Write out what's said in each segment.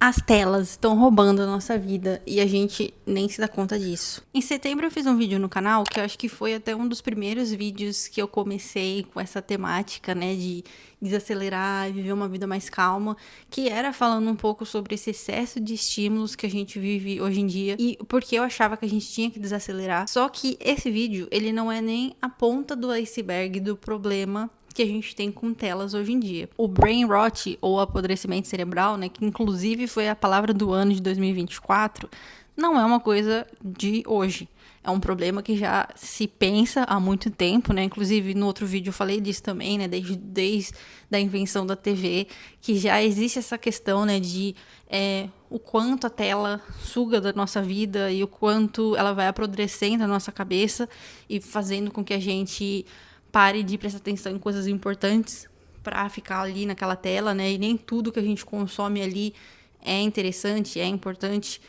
As telas estão roubando a nossa vida e a gente nem se dá conta disso. Em setembro eu fiz um vídeo no canal que eu acho que foi até um dos primeiros vídeos que eu comecei com essa temática, né, de desacelerar e viver uma vida mais calma, que era falando um pouco sobre esse excesso de estímulos que a gente vive hoje em dia e porque eu achava que a gente tinha que desacelerar. Só que esse vídeo, ele não é nem a ponta do iceberg do problema que a gente tem com telas hoje em dia. O brain rot, ou apodrecimento cerebral, né, que inclusive foi a palavra do ano de 2024, não é uma coisa de hoje. É um problema que já se pensa há muito tempo, né? Inclusive, no outro vídeo eu falei disso também, né? Desde a invenção da TV, que já existe essa questão, né? De o quanto a tela suga da nossa vida e o quanto ela vai apodrecendo a nossa cabeça e fazendo com que a gente pare de prestar atenção em coisas importantes para ficar ali naquela tela, né? E nem tudo que a gente consome ali é interessante, é importante.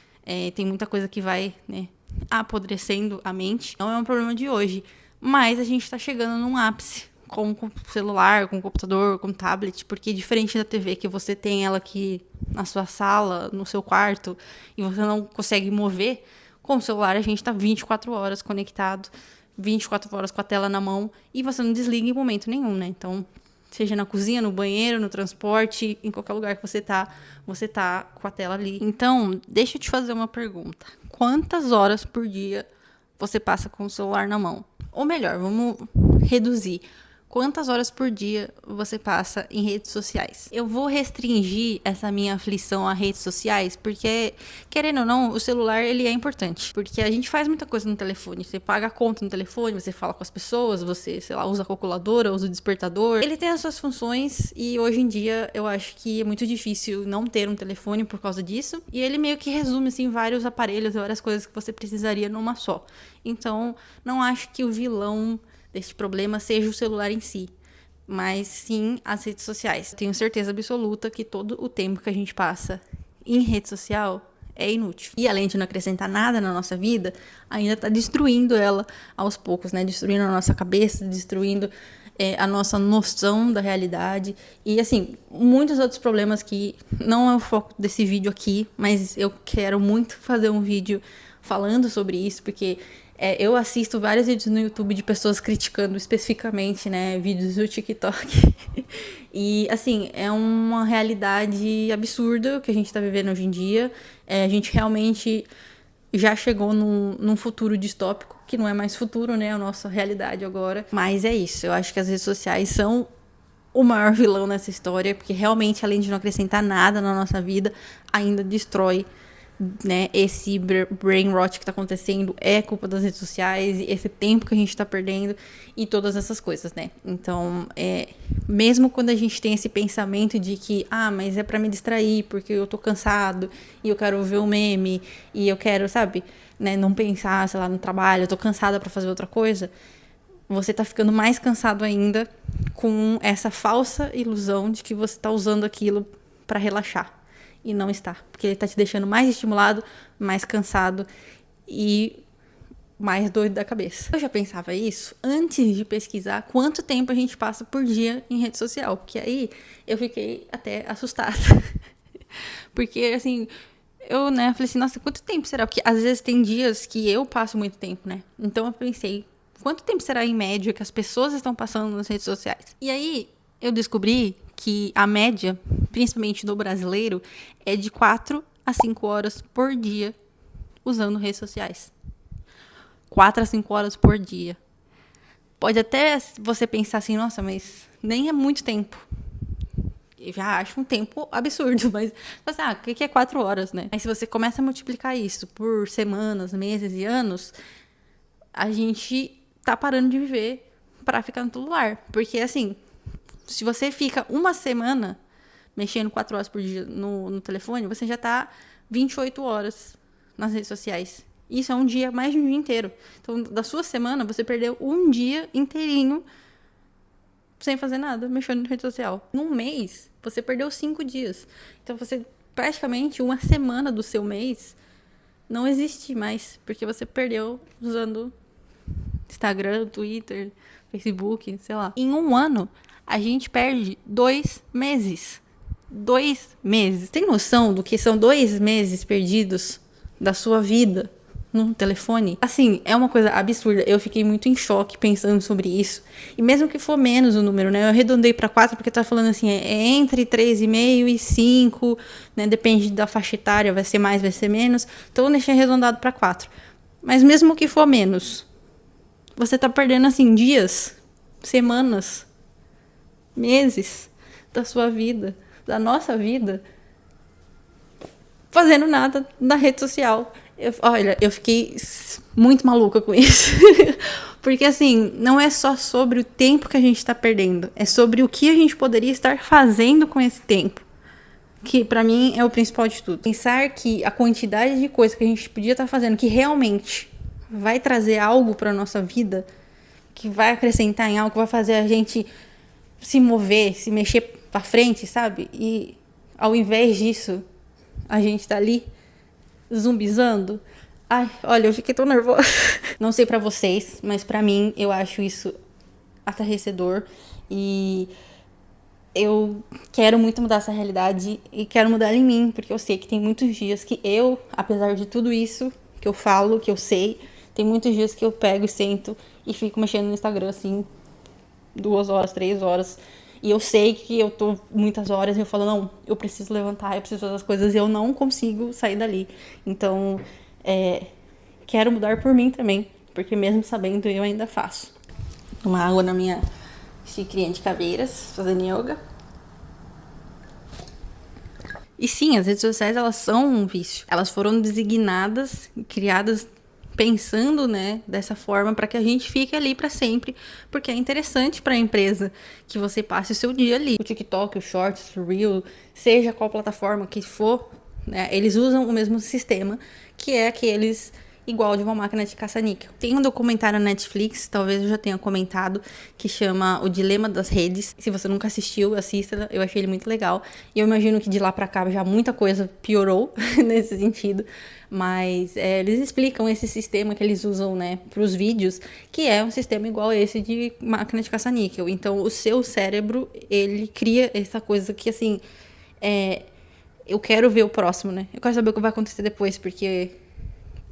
Tem muita coisa que vai, né, apodrecendo a mente. Não é um problema de hoje, mas a gente está chegando num ápice com o celular, com o computador, com o tablet, porque diferente da TV, que você tem ela aqui na sua sala, no seu quarto, e você não consegue mover, com o celular a gente está 24 horas conectado, 24 horas com a tela na mão, e você não desliga em momento nenhum, né? Então, seja na cozinha, no banheiro, no transporte, em qualquer lugar que você tá com a tela ali. Então, deixa eu te fazer uma pergunta. Quantas horas por dia você passa com o celular na mão? Ou melhor, vamos reduzir. Quantas horas por dia você passa em redes sociais? Eu vou restringir essa minha aflição a redes sociais, porque, querendo ou não, o celular ele é importante. Porque a gente faz muita coisa no telefone. Você paga a conta no telefone, você fala com as pessoas, você, sei lá, usa a calculadora, usa o despertador. Ele tem as suas funções e hoje em dia eu acho que é muito difícil não ter um telefone por causa disso. E ele meio que resume, assim, vários aparelhos, várias coisas que você precisaria numa só. Então, não acho que o vilão deste problema seja o celular em si, mas sim as redes sociais. Tenho certeza absoluta que todo o tempo que a gente passa em rede social é inútil. E além de não acrescentar nada na nossa vida, ainda está destruindo ela aos poucos, né? Destruindo a nossa cabeça, destruindo a nossa noção da realidade. E, assim, muitos outros problemas que não é o foco desse vídeo aqui, mas eu quero muito fazer um vídeo falando sobre isso, porque eu assisto vários vídeos no YouTube de pessoas criticando especificamente, né, vídeos do TikTok. E, assim, é uma realidade absurda que a gente tá vivendo hoje em dia. A gente realmente já chegou num futuro distópico, que não é mais futuro, né, a nossa realidade agora. Mas é isso, eu acho que as redes sociais são o maior vilão nessa história, porque realmente, além de não acrescentar nada na nossa vida, ainda destrói, né, esse brain rot que tá acontecendo é culpa das redes sociais, esse tempo que a gente tá perdendo e todas essas coisas, né? Então, mesmo quando a gente tem esse pensamento de que, mas é pra me distrair, porque eu tô cansado e eu quero ver um meme e eu quero, sabe, né, não pensar, sei lá, no trabalho, eu tô cansada pra fazer outra coisa, você tá ficando mais cansado ainda com essa falsa ilusão de que você tá usando aquilo pra relaxar. E não está, porque ele tá te deixando mais estimulado, mais cansado e mais doido da cabeça. Eu já pensava isso antes de pesquisar quanto tempo a gente passa por dia em rede social, porque aí eu fiquei até assustada. Porque, assim, eu, né, falei assim, nossa, quanto tempo será? Porque às vezes tem dias que eu passo muito tempo, né? Então eu pensei, quanto tempo será em média que as pessoas estão passando nas redes sociais? E aí eu descobri que a média, principalmente do brasileiro, é de 4 a 5 horas por dia usando redes sociais. 4 a 5 horas por dia. Pode até você pensar assim, nossa, mas nem é muito tempo. Eu já acho um tempo absurdo, mas assim, o que é 4 horas, né? Aí se você começa a multiplicar isso por semanas, meses e anos, a gente tá parando de viver pra ficar no celular. Porque, assim, se você fica uma semana mexendo 4 horas por dia no telefone, você já tá 28 horas nas redes sociais. Isso é um dia, mais de um dia inteiro. Então, da sua semana, você perdeu um dia inteirinho sem fazer nada, mexendo na rede social. Num mês, você perdeu 5 dias. Então, você, praticamente, uma semana do seu mês não existe mais, porque você perdeu usando Instagram, Twitter, Facebook, sei lá. Em um ano, a gente perde 2 meses. 2 meses. Tem noção do que são 2 meses perdidos da sua vida no telefone? Assim, é uma coisa absurda. Eu fiquei muito em choque pensando sobre isso. E mesmo que for menos o número, né? Eu arredondei para 4 porque tá falando assim, é entre 3,5 e 5, né? Depende da faixa etária, vai ser mais, vai ser menos. Então eu deixei arredondado para 4. Mas mesmo que for menos, você tá perdendo assim dias, semanas, meses da sua vida, da nossa vida, fazendo nada na rede social. Olha, eu fiquei muito maluca com isso. Porque, assim, não é só sobre o tempo que a gente está perdendo. É sobre o que a gente poderia estar fazendo com esse tempo. Que, pra mim, é o principal de tudo. Pensar que a quantidade de coisa que a gente podia estar fazendo, que realmente vai trazer algo pra nossa vida, que vai acrescentar em algo, que vai fazer a gente se mover, se mexer pra frente, sabe? E, ao invés disso, a gente tá ali zumbizando. Ai, olha, eu fiquei tão nervosa. Não sei pra vocês, mas pra mim eu acho isso atarrecedor e eu quero muito mudar essa realidade e quero mudar ela em mim, porque eu sei que tem muitos dias que eu, apesar de tudo isso que eu falo, que eu sei, tem muitos dias que eu pego e sento e fico mexendo no Instagram assim 2 horas, 3 horas. E eu sei que eu tô muitas horas e eu falo, não, eu preciso levantar, eu preciso fazer as coisas e eu não consigo sair dali. Então, quero mudar por mim também, porque mesmo sabendo, eu ainda faço. Tomar água na minha xicrinha de caveiras, fazendo yoga. E sim, as redes sociais, elas são um vício. Elas foram designadas, criadas pensando, né, dessa forma para que a gente fique ali para sempre, porque é interessante para a empresa que você passe o seu dia ali. O TikTok, o Shorts, o Reel, seja qual plataforma que for, né, eles usam o mesmo sistema, que é aqueles igual de uma máquina de caça-níquel. Tem um documentário na Netflix, talvez eu já tenha comentado, que chama O Dilema das Redes. Se você nunca assistiu, assista, eu achei ele muito legal. E eu imagino que de lá pra cá já muita coisa piorou nesse sentido. Mas eles explicam esse sistema que eles usam, né, pros vídeos, que é um sistema igual a esse de máquina de caça-níquel. Então, o seu cérebro, ele cria essa coisa que, assim, eu quero ver o próximo, né? Eu quero saber o que vai acontecer depois, porque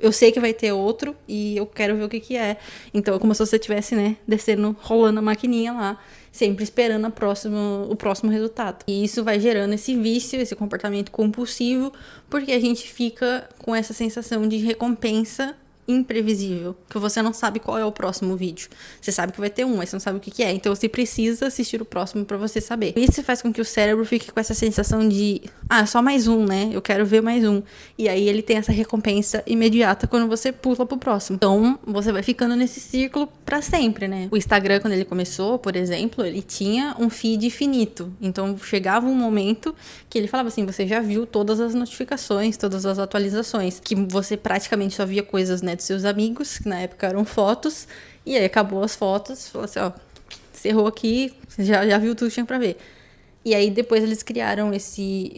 eu sei que vai ter outro e eu quero ver o que é. Então é como se você estivesse, né, descendo, rolando a maquininha lá, sempre esperando o próximo resultado. E isso vai gerando esse vício, esse comportamento compulsivo, porque a gente fica com essa sensação de recompensa imprevisível, que você não sabe qual é o próximo vídeo. Você sabe que vai ter um, mas você não sabe o que é. Então você precisa assistir o próximo pra você saber. Isso faz com que o cérebro fique com essa sensação de, só mais um, né? Eu quero ver mais um. E aí ele tem essa recompensa imediata quando você pula pro próximo. Então você vai ficando nesse círculo pra sempre, né? O Instagram, quando ele começou, por exemplo, ele tinha um feed infinito. Então chegava um momento que ele falava assim, você já viu todas as notificações, todas as atualizações, que você praticamente só via coisas, né, dos seus amigos, que na época eram fotos, e aí acabou as fotos, falou assim, encerrou aqui, já viu tudo que tinha pra ver. E aí depois eles criaram esse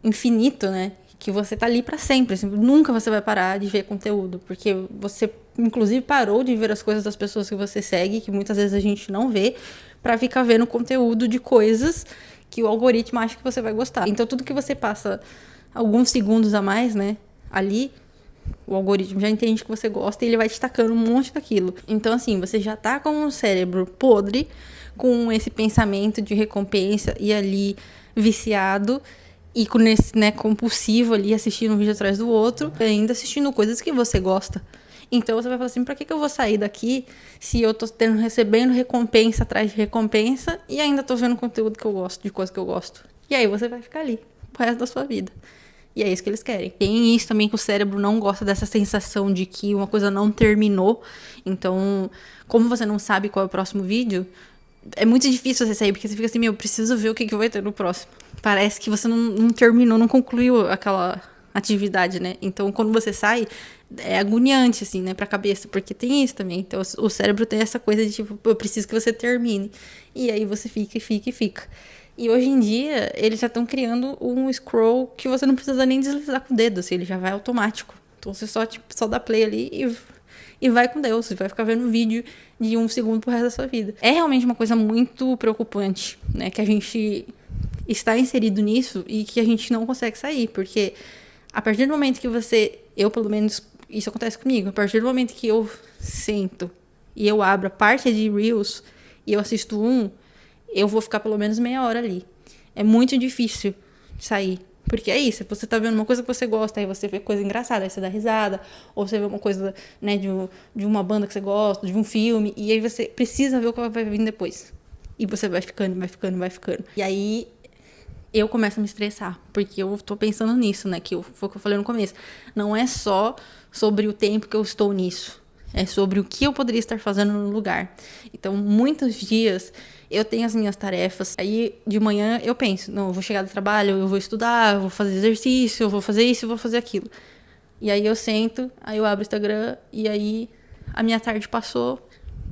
infinito, né, que você tá ali pra sempre, assim, nunca você vai parar de ver conteúdo, porque você, inclusive, parou de ver as coisas das pessoas que você segue, que muitas vezes a gente não vê, pra ficar vendo conteúdo de coisas que o algoritmo acha que você vai gostar. Então tudo que você passa alguns segundos a mais, né, ali, o algoritmo já entende que você gosta e ele vai te tacando um monte daquilo. Então, assim, você já tá com um cérebro podre, com esse pensamento de recompensa e ali viciado, e com esse, né, compulsivo ali, assistindo um vídeo atrás do outro, ainda assistindo coisas que você gosta. Então você vai falar assim, pra que eu vou sair daqui se eu tô recebendo recompensa atrás de recompensa e ainda tô vendo conteúdo que eu gosto, de coisa que eu gosto. E aí você vai ficar ali, pro resto da sua vida. E é isso que eles querem. Tem isso também que o cérebro não gosta dessa sensação de que uma coisa não terminou. Então, como você não sabe qual é o próximo vídeo, é muito difícil você sair, porque você fica assim, eu preciso ver o que vai ter no próximo. Parece que você não terminou, não concluiu aquela atividade, né? Então, quando você sai, é agoniante, assim, né, pra cabeça, porque tem isso também. Então, o cérebro tem essa coisa de, tipo, eu preciso que você termine. E aí você fica, e fica, e fica. E hoje em dia, eles já estão criando um scroll que você não precisa nem deslizar com o dedo, assim, ele já vai automático. Então você só dá play ali e vai com Deus, você vai ficar vendo vídeo de 1 segundo pro resto da sua vida. É realmente uma coisa muito preocupante, né, que a gente está inserido nisso e que a gente não consegue sair, porque a partir do momento que eu pelo menos, isso acontece comigo, a partir do momento que eu sento e eu abro a parte de Reels e eu assisto eu vou ficar pelo menos meia hora ali. É muito difícil sair. Porque é isso, você tá vendo uma coisa que você gosta, aí você vê coisa engraçada, aí você dá risada, ou você vê uma coisa, né, de uma banda que você gosta, de um filme, e aí você precisa ver o que vai vir depois. E você vai ficando, vai ficando, vai ficando. E aí eu começo a me estressar, porque eu tô pensando nisso, né, foi o que eu falei no começo. Não é só sobre o tempo que eu estou nisso, é sobre o que eu poderia estar fazendo no lugar. Então, muitos dias eu tenho as minhas tarefas, aí de manhã eu penso, não, eu vou chegar do trabalho, eu vou estudar, eu vou fazer exercício, eu vou fazer isso, eu vou fazer aquilo. E aí eu sento, aí eu abro o Instagram, e aí a minha tarde passou,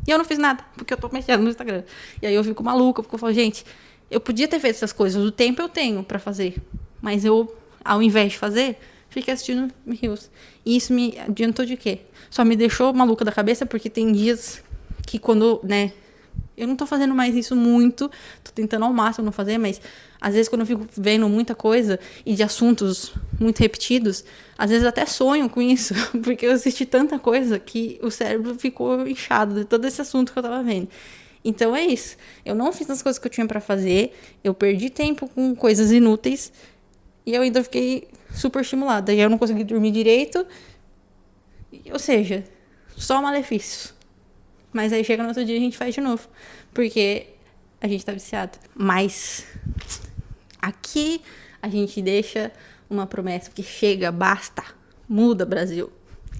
e eu não fiz nada, porque eu tô mexendo no Instagram. E aí eu fico maluca, porque eu falo, gente, eu podia ter feito essas coisas, o tempo eu tenho pra fazer, mas eu, ao invés de fazer, fiquei assistindo Reels. E isso me adiantou de quê? Só me deixou maluca da cabeça, porque tem dias que quando, né, eu não tô fazendo mais isso muito, tô tentando ao máximo não fazer, mas às vezes quando eu fico vendo muita coisa e de assuntos muito repetidos, às vezes até sonho com isso, porque eu assisti tanta coisa que o cérebro ficou inchado de todo esse assunto que eu tava vendo. Então é isso, eu não fiz as coisas que eu tinha pra fazer, eu perdi tempo com coisas inúteis e eu ainda fiquei super estimulada, e eu não consegui dormir direito, ou seja, só malefícios. Mas aí chega no outro dia e a gente faz de novo, porque a gente tá viciado. Mas aqui a gente deixa uma promessa, porque chega, basta, muda, Brasil.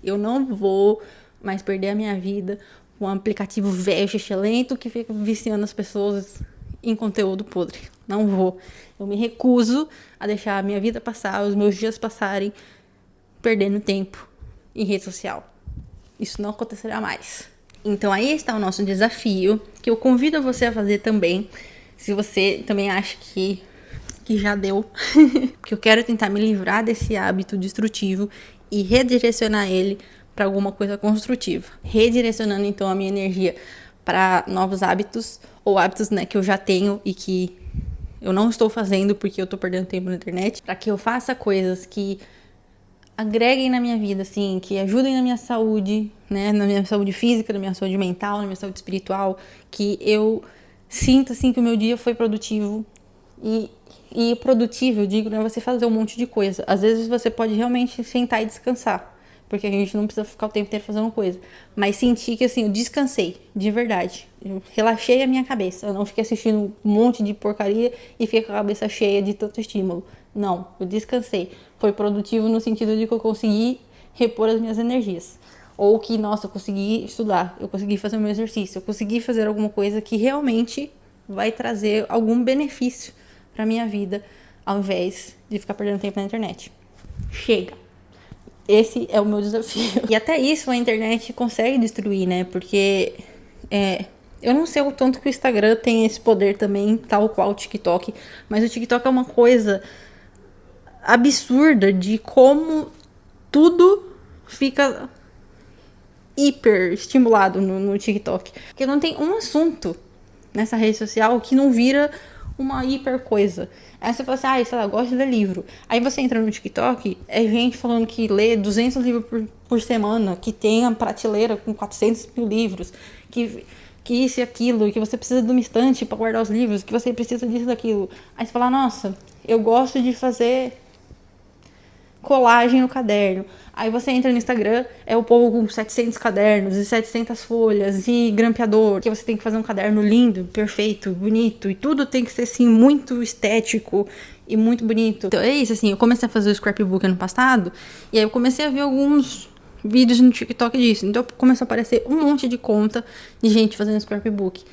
Eu não vou mais perder a minha vida com um aplicativo velho, lento, que fica viciando as pessoas em conteúdo podre. Não vou. Eu me recuso a deixar a minha vida passar, os meus dias passarem perdendo tempo em rede social. Isso não acontecerá mais. Então aí está o nosso desafio, que eu convido você a fazer também, se você também acha que já deu, porque eu quero tentar me livrar desse hábito destrutivo e redirecionar ele para alguma coisa construtiva. Redirecionando então a minha energia para novos hábitos, ou hábitos, né, que eu já tenho e que eu não estou fazendo porque eu estou perdendo tempo na internet, para que eu faça coisas que agreguem na minha vida, assim, que ajudem na minha saúde, né, na minha saúde física, na minha saúde mental, na minha saúde espiritual, que eu sinta, assim, que o meu dia foi produtivo. E produtivo, eu digo, não é você fazer um monte de coisa. Às vezes você pode realmente sentar e descansar, porque a gente não precisa ficar o tempo inteiro fazendo coisa. Mas sentir que, assim, eu descansei, de verdade. Eu relaxei a minha cabeça. Eu não fiquei assistindo um monte de porcaria e fiquei com a cabeça cheia de tanto estímulo. Não, eu descansei. Foi produtivo no sentido de que eu consegui repor as minhas energias. Ou que, nossa, eu consegui estudar, eu consegui fazer o meu exercício, eu consegui fazer alguma coisa que realmente vai trazer algum benefício pra minha vida, ao invés de ficar perdendo tempo na internet. Chega! Esse é o meu desafio. E até isso a internet consegue destruir, né? Porque eu não sei o tanto que o Instagram tem esse poder também, tal qual o TikTok, mas o TikTok é uma coisa absurda de como tudo fica hiper estimulado no TikTok. Porque não tem um assunto nessa rede social que não vira uma hiper coisa. Aí você fala assim, sei lá, eu gosto de ler livro. Aí você entra no TikTok, é gente falando que lê 200 livros por semana, que tem a prateleira com 400 mil livros, que isso e aquilo, que você precisa de uma estante para guardar os livros, que você precisa disso e daquilo. Aí você fala, nossa, eu gosto de fazer colagem no caderno. Aí você entra no Instagram, é o povo com 700 cadernos e 700 folhas e grampeador, que você tem que fazer um caderno lindo, perfeito, bonito, e tudo tem que ser, assim, muito estético e muito bonito. Então é isso, assim, eu comecei a fazer o scrapbook ano passado, e aí eu comecei a ver alguns vídeos no TikTok disso. Então começou a aparecer um monte de conta de gente fazendo scrapbook.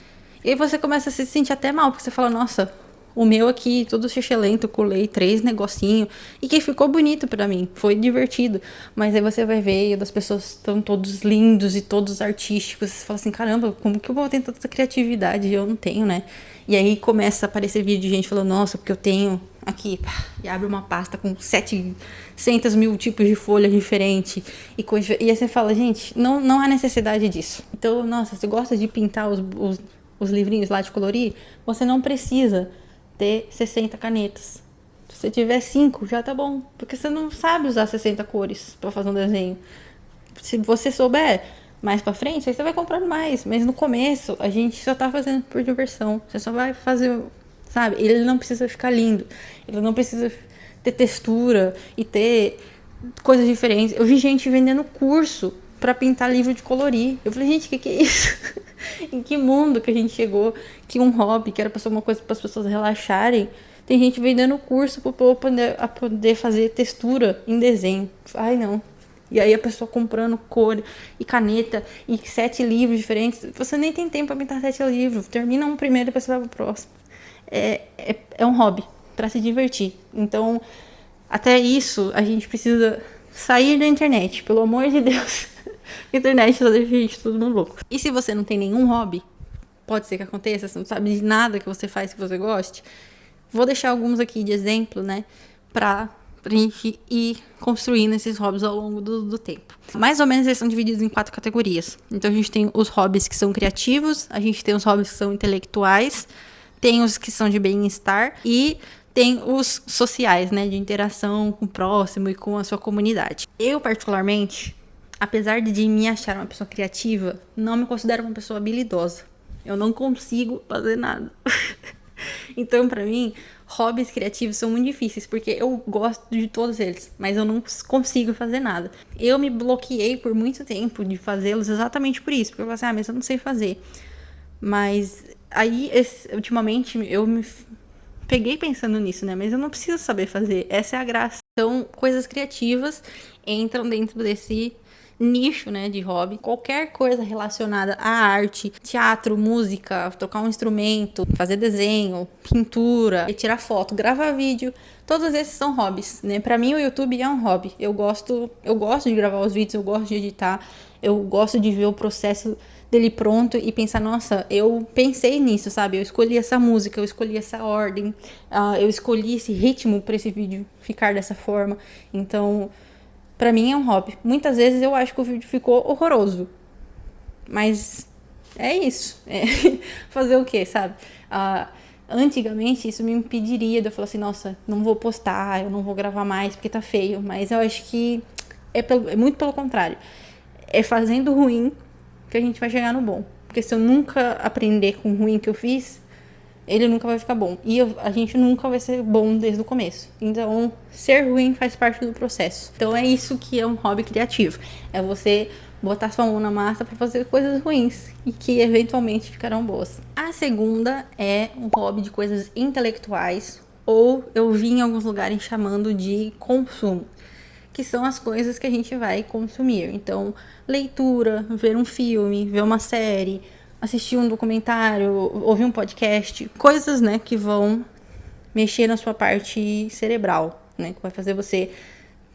E aí você começa a se sentir até mal, porque você fala, nossa, o meu aqui, todo lento, colei 3 negocinhos. E que ficou bonito pra mim. Foi divertido. Mas aí você vai ver, e as pessoas estão todos lindos e todos artísticos. Você fala assim, caramba, como que eu vou ter tanta criatividade? Eu não tenho, né? E aí começa a aparecer vídeo de gente falando, nossa, porque eu tenho aqui. E abre uma pasta com 700 mil tipos de folha diferentes. E aí você fala, gente, não há necessidade disso. Então, nossa, você gosta de pintar os livrinhos lá de colorir? Você não precisa ter 60 canetas. Se você tiver 5, já tá bom. Porque você não sabe usar 60 cores pra fazer um desenho. Se você souber mais pra frente, aí você vai comprando mais. Mas no começo, a gente só tá fazendo por diversão. Você só vai fazer, sabe? Ele não precisa ficar lindo. Ele não precisa ter textura e ter coisas diferentes. Eu vi gente vendendo curso pra pintar livro de colorir. Eu falei, gente, o que é isso? Em que mundo que a gente chegou? Que um hobby, que era pra ser uma coisa para as pessoas relaxarem, tem gente vendendo curso para poder fazer textura em desenho. Ai, não. E aí a pessoa comprando cor e caneta e 7 livros diferentes. Você nem tem tempo para pintar 7 livros. Termina um primeiro e depois você vai pro próximo. É um hobby para se divertir. Então, até isso, a gente precisa sair da internet. Pelo amor de Deus. A internet só deixa a gente todo mundo louco. E se você não tem nenhum hobby, pode ser que aconteça, você não sabe de nada que você faz que você goste. Vou deixar alguns aqui de exemplo, né? Pra gente ir construindo esses hobbies ao longo do tempo. Mais ou menos eles são divididos em 4 categorias. Então a gente tem os hobbies que são criativos, a gente tem os hobbies que são intelectuais, tem os que são de bem-estar e tem os sociais, né? De interação com o próximo e com a sua comunidade. Eu, particularmente, apesar de me achar uma pessoa criativa, não me considero uma pessoa habilidosa. Eu não consigo fazer nada. Então, pra mim, hobbies criativos são muito difíceis, porque eu gosto de todos eles, mas eu não consigo fazer nada. Eu me bloqueei por muito tempo de fazê-los exatamente por isso, porque eu falei assim, mas eu não sei fazer. Mas aí, ultimamente, eu me peguei pensando nisso, né? Mas eu não preciso saber fazer, essa é a graça. Então, coisas criativas entram dentro desse nicho, né, de hobby. Qualquer coisa relacionada à arte, teatro, música, tocar um instrumento, fazer desenho, pintura, tirar foto, gravar vídeo, todos esses são hobbies, né? Pra mim o YouTube é um hobby. Eu gosto de gravar os vídeos, eu gosto de editar, eu gosto de ver o processo dele pronto e pensar, nossa, eu pensei nisso, sabe? Eu escolhi essa música, eu escolhi essa ordem, eu escolhi esse ritmo para esse vídeo ficar dessa forma. Então, pra mim é um hobby. Muitas vezes eu acho que o vídeo ficou horroroso. Mas é isso. Fazer o quê, sabe? Antigamente isso me impediria de eu falar assim, nossa, não vou postar, eu não vou gravar mais porque tá feio. Mas eu acho que é muito pelo contrário. É fazendo ruim que a gente vai chegar no bom. Porque se eu nunca aprender com o ruim que eu fiz, ele nunca vai ficar bom. E a gente nunca vai ser bom desde o começo. Então, ser ruim faz parte do processo. Então, é isso que é um hobby criativo. É você botar sua mão na massa para fazer coisas ruins e que eventualmente ficarão boas. A segunda é um hobby de coisas intelectuais, ou eu vi em alguns lugares chamando de consumo, que são as coisas que a gente vai consumir. Então, leitura, ver um filme, ver uma série, assistir um documentário, ouvir um podcast, coisas, né, que vão mexer na sua parte cerebral, né, que vai fazer você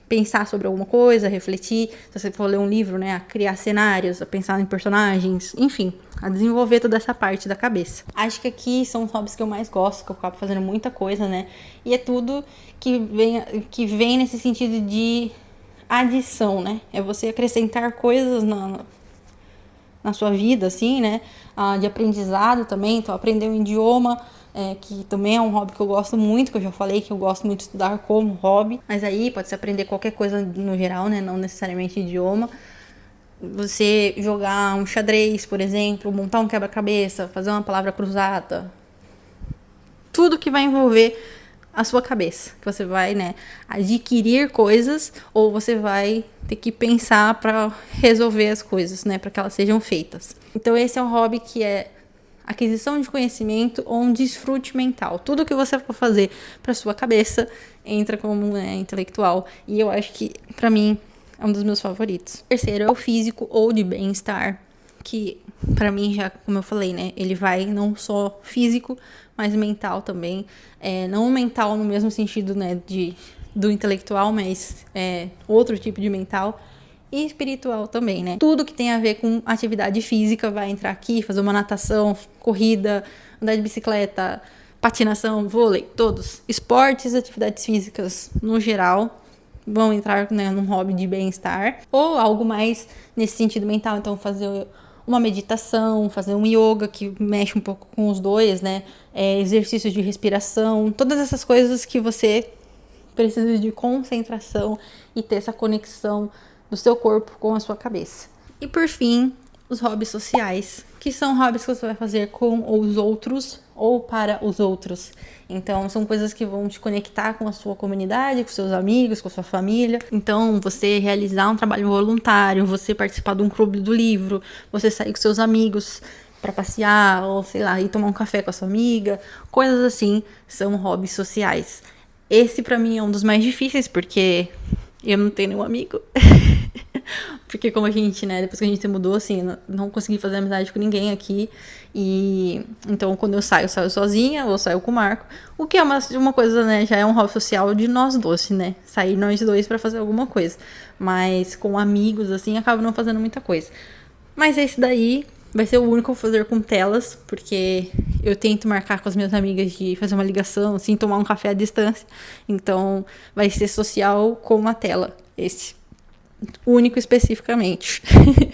pensar sobre alguma coisa, refletir, se você for ler um livro, né, a criar cenários, a pensar em personagens, enfim, a desenvolver toda essa parte da cabeça. Acho que aqui são os hobbies que eu mais gosto, que eu acabo fazendo muita coisa, né, e é tudo que vem nesse sentido de adição, né, é você acrescentar coisas na sua vida, assim, né, de aprendizado também. Então, aprender um idioma, que também é um hobby que eu gosto muito, que eu já falei que eu gosto muito de estudar como hobby, mas aí pode se aprender qualquer coisa no geral, né, não necessariamente idioma. Você jogar um xadrez, por exemplo, montar um quebra-cabeça, fazer uma palavra cruzada, tudo que vai envolver a sua cabeça, que você vai, né, adquirir coisas, ou você vai ter que pensar para resolver as coisas, né, para que elas sejam feitas. Então esse é um hobby que é aquisição de conhecimento ou um desfrute mental. Tudo que você for fazer para sua cabeça entra como, né, intelectual, e eu acho que para mim é um dos meus favoritos. O terceiro é o físico ou de bem-estar, que pra mim, já como eu falei, né, ele vai não só físico, mas mental também. Não mental no mesmo sentido, né, do intelectual, mas outro tipo de mental. E espiritual também, né? Tudo que tem a ver com atividade física vai entrar aqui, fazer uma natação, corrida, andar de bicicleta, patinação, vôlei, todos. Esportes, atividades físicas no geral vão entrar, né, num hobby de bem-estar. Ou algo mais nesse sentido mental, então fazer uma meditação, fazer um yoga que mexe um pouco com os dois, né? Exercícios de respiração, todas essas coisas que você precisa de concentração e ter essa conexão do seu corpo com a sua cabeça. E por fim, os hobbies sociais, que são hobbies que você vai fazer com os outros ou para os outros. Então, são coisas que vão te conectar com a sua comunidade, com seus amigos, com a sua família. Então, você realizar um trabalho voluntário, você participar de um clube do livro, você sair com seus amigos para passear, ou sei lá, ir tomar um café com a sua amiga, coisas assim, são hobbies sociais. Esse pra mim é um dos mais difíceis, porque eu não tenho nenhum amigo. Porque como a gente, né, depois que a gente se mudou, assim, não consegui fazer amizade com ninguém aqui. E então quando eu saio sozinha, ou saio com o Marco. O que é uma coisa, né, já é um hobby social de nós dois, né? Sair nós dois pra fazer alguma coisa. Mas com amigos, assim, acabo não fazendo muita coisa. Mas esse daí vai ser o único que eu vou fazer com telas, porque eu tento marcar com as minhas amigas de fazer uma ligação, assim, tomar um café à distância. Então, vai ser social com uma tela, esse. Único especificamente.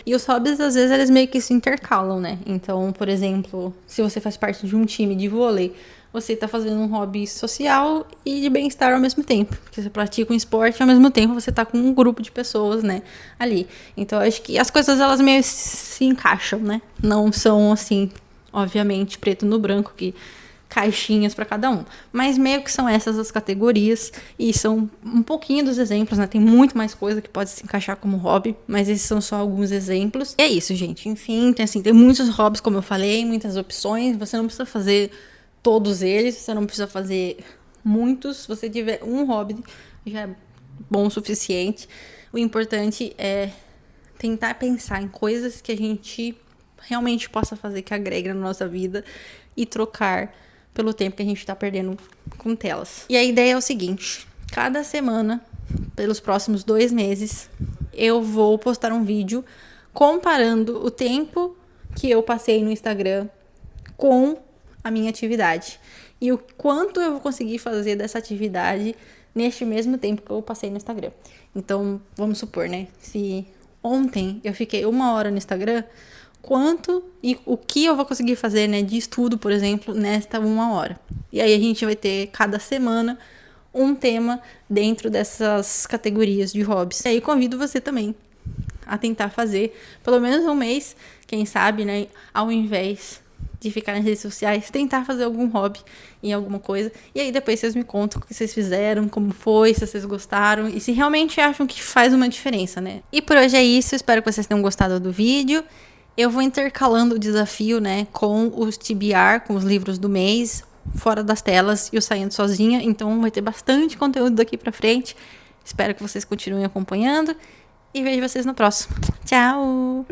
E os hobbies, às vezes, eles meio que se intercalam, né? Então, por exemplo, se você faz parte de um time de vôlei, você tá fazendo um hobby social e de bem-estar ao mesmo tempo. Porque você pratica um esporte e ao mesmo tempo você tá com um grupo de pessoas, né, ali. Então, eu acho que as coisas, elas meio se encaixam, né? Não são, assim, obviamente, preto no branco, que caixinhas para cada um. Mas meio que são essas as categorias e são um pouquinho dos exemplos, né? Tem muito mais coisa que pode se encaixar como hobby, mas esses são só alguns exemplos. E é isso, gente. Enfim, tem muitos hobbies, como eu falei, muitas opções. Você não precisa fazer todos eles, você não precisa fazer muitos. Se você tiver um hobby, já é bom o suficiente. O importante é tentar pensar em coisas que a gente realmente possa fazer, que agregue na nossa vida, e trocar pelo tempo que a gente tá perdendo com telas. E a ideia é o seguinte: cada semana, pelos próximos 2 meses, eu vou postar um vídeo comparando o tempo que eu passei no Instagram com a minha atividade. E o quanto eu vou conseguir fazer dessa atividade neste mesmo tempo que eu passei no Instagram. Então, vamos supor, né? Se ontem eu fiquei 1 hora no Instagram, quanto e o que eu vou conseguir fazer, né, de estudo, por exemplo, nesta 1 hora. E aí a gente vai ter cada semana um tema dentro dessas categorias de hobbies. E aí convido você também a tentar fazer pelo menos um mês, quem sabe, né, ao invés de ficar nas redes sociais, tentar fazer algum hobby em alguma coisa. E aí depois vocês me contam o que vocês fizeram, como foi, se vocês gostaram e se realmente acham que faz uma diferença, né? E por hoje é isso, espero que vocês tenham gostado do vídeo. Eu vou intercalando o desafio, né, com os TBR, com os livros do mês, fora das telas e o Saindo Sozinha. Então vai ter bastante conteúdo daqui pra frente. Espero que vocês continuem acompanhando e vejo vocês no próximo. Tchau!